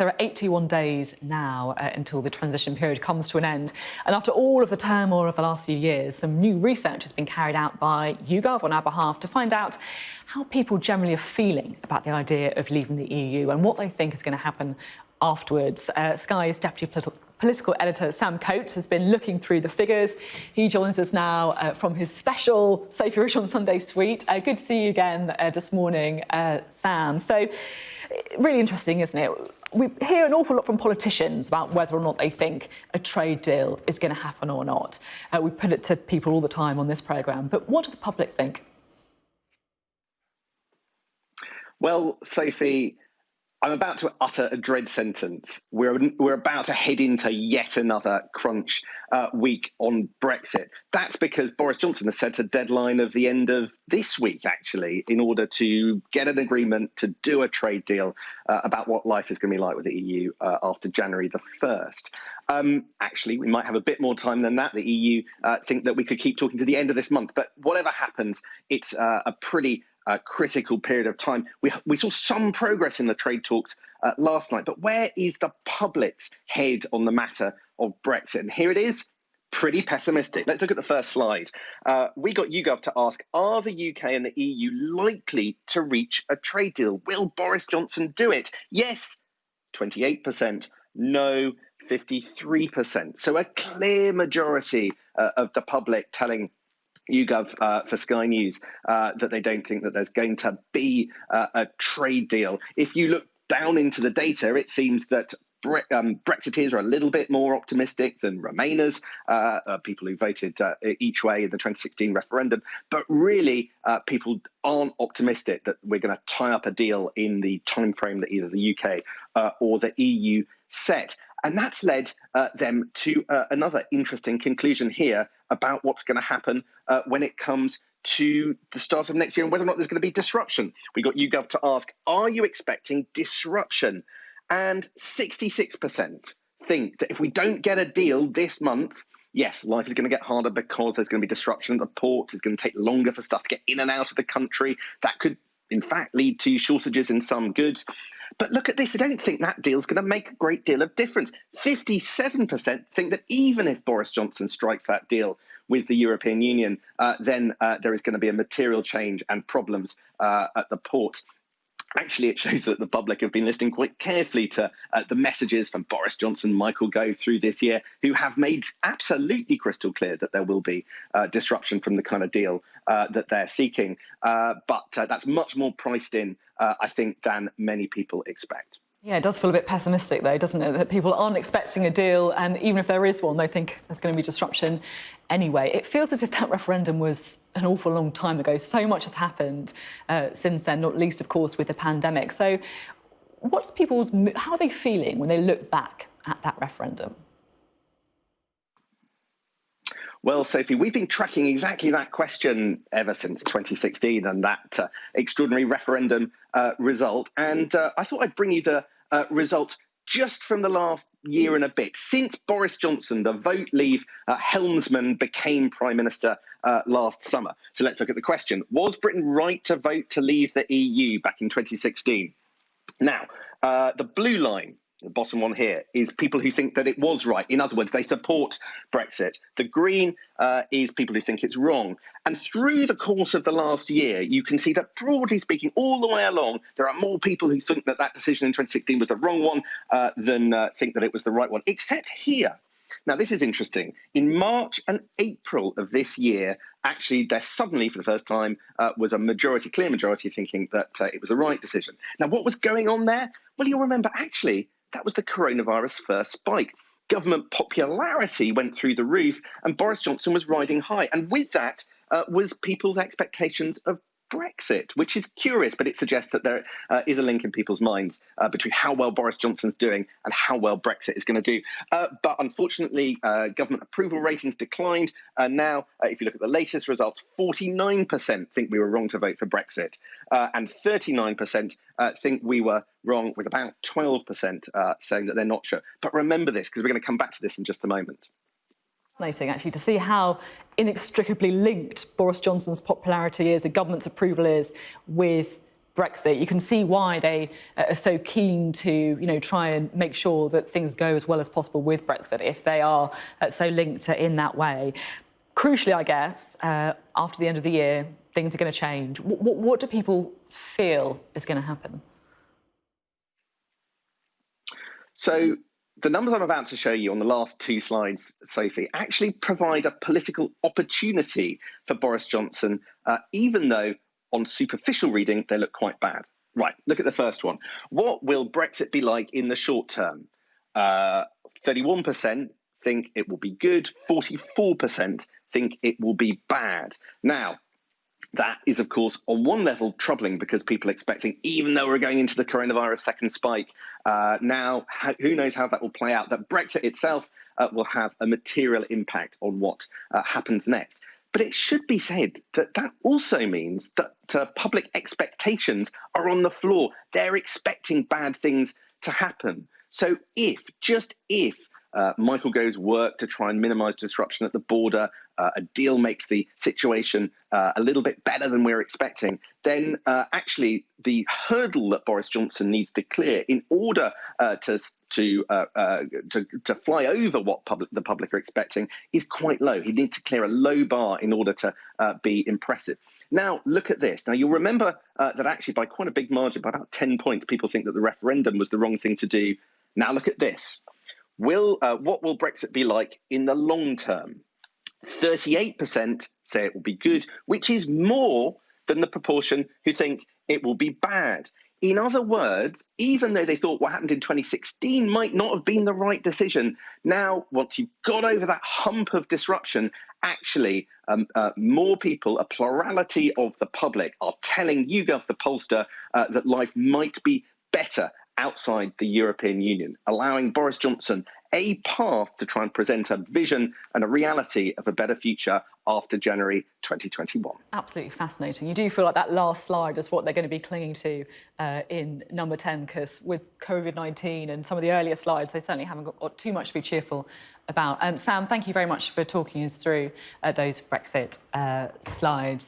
There are 81 days now until the transition period comes to an end. And after all of the turmoil of the last few years, some new research has been carried out by YouGov on our behalf to find out how people generally are feeling about the idea of leaving the EU and what they think is going to happen afterwards. Sky's deputy political editor Sam Coates has been looking through the figures. He joins us now from his special Sophie Rich on Sunday suite. Good to see you again this morning, Sam. So, really interesting, isn't it? We hear an awful lot from politicians about whether or not they think a trade deal is going to happen or not. We put it to people all the time on this programme. But what do the public think? Well, Sophie, I'm about to utter a dread sentence. We're about to head into yet another crunch week on Brexit. That's because Boris Johnson has set a deadline of the end of this week, actually, in order to get an agreement to do a trade deal about what life is going to be like with the EU after January the 1st. Actually, we might have a bit more time than that. The EU think that we could keep talking to the end of this month. But whatever happens, it's a pretty critical period of time. We saw some progress in the trade talks last night, but where is the public's head on the matter of Brexit? And here it is, pretty pessimistic. Let's look at the first slide. We got YouGov to ask, are the UK and the EU likely to reach a trade deal? Will Boris Johnson do it? Yes, 28%. No, 53%. So a clear majority of the public telling YouGov for Sky News that they don't think that there's going to be a trade deal. If you look down into the data, it seems that Brexiteers are a little bit more optimistic than Remainers, people who voted each way in the 2016 referendum. But really, people aren't optimistic that we're going to tie up a deal in the timeframe that either the UK or the EU set. And that's led them to another interesting conclusion here about what's going to happen when it comes to the start of next year and whether or not there's going to be disruption. We got YouGov to ask, are you expecting disruption? And 66% think that if we don't get a deal this month, yes, life is going to get harder because there's going to be disruption at the ports. It's going to take longer for stuff to get in and out of the country. That could, in fact, lead to shortages in some goods. But look at this. I don't think that deal's going to make a great deal of difference. 57% think that even if Boris Johnson strikes that deal with the European Union, then there is going to be a material change and problems at the port. Actually, it shows that the public have been listening quite carefully to the messages from Boris Johnson, Michael Gove through this year, who have made absolutely crystal clear that there will be disruption from the kind of deal that they're seeking. But that's much more priced in, I think, than many people expect. Yeah, it does feel a bit pessimistic, though, doesn't it? That people aren't expecting a deal, and even if there is one, they think there's going to be disruption anyway. It feels as if that referendum was an awful long time ago. So much has happened since then, not least, of course, with the pandemic. So how are they feeling when they look back at that referendum? Well, Sophie, we've been tracking exactly that question ever since 2016 and that extraordinary referendum result. And I thought I'd bring you the result just from the last year and a bit. Since Boris Johnson, the vote leave helmsman, became Prime Minister last summer. So let's look at the question. Was Britain right to vote to leave the EU back in 2016? Now, the blue line, the bottom one here, is people who think that it was right. In other words, they support Brexit. The green is people who think it's wrong. And through the course of the last year, you can see that, broadly speaking, all the way along, there are more people who think that that decision in 2016 was the wrong one than think that it was the right one, except here. Now, this is interesting. In March and April of this year, actually, there suddenly, for the first time, was a majority, clear majority, thinking that it was the right decision. Now, what was going on there? Well, you'll remember, actually, that was the coronavirus first spike. Government popularity went through the roof and Boris Johnson was riding high. And with that was people's expectations of Brexit, which is curious, but it suggests that there is a link in people's minds between how well Boris Johnson's doing and how well Brexit is going to do. But unfortunately, government approval ratings declined. And now, if you look at the latest results, 49% think we were wrong to vote for Brexit, and 39% think we were wrong, with about 12% saying that they're not sure. But remember this, because we're going to come back to this in just a moment. Fascinating, actually, to see how inextricably linked Boris Johnson's popularity is, the government's approval is, with Brexit, you can see why they are so keen to, try and make sure that things go as well as possible with Brexit if they are so linked in that way. Crucially, I guess, after the end of the year, things are going to change. What do people feel is going to happen? So the numbers I'm about to show you on the last two slides, Sophie, actually provide a political opportunity for Boris Johnson, even though on superficial reading, they look quite bad. Right, look at the first one. What will Brexit be like in the short term? 31% think it will be good, 44% think it will be bad. Now, that is, of course, on one level troubling because people are expecting, even though we're going into the coronavirus second spike, now who knows how that will play out, that Brexit itself will have a material impact on what happens next. But it should be said that that also means that public expectations are on the floor. They're expecting bad things to happen. So just if Michael Gove's work to try and minimise disruption at the border, a deal makes the situation a little bit better than we're expecting, then actually the hurdle that Boris Johnson needs to clear in order to fly over what the public are expecting is quite low. He needs to clear a low bar in order to be impressive. Now, look at this. Now, you'll remember that actually by quite a big margin, by about 10 points, people think that the referendum was the wrong thing to do. Now, look at this. What will Brexit be like in the long term? 38% say it will be good, which is more than the proportion who think it will be bad. In other words, even though they thought what happened in 2016 might not have been the right decision, now, once you've got over that hump of disruption, actually more people, a plurality of the public, are telling YouGov, the pollster, that life might be better outside the European Union, allowing Boris Johnson a path to try and present a vision and a reality of a better future after January 2021. Absolutely fascinating. You do feel like that last slide is what they're going to be clinging to in number 10, because with COVID-19 and some of the earlier slides, they certainly haven't got too much to be cheerful about. Sam, thank you very much for talking us through those Brexit slides.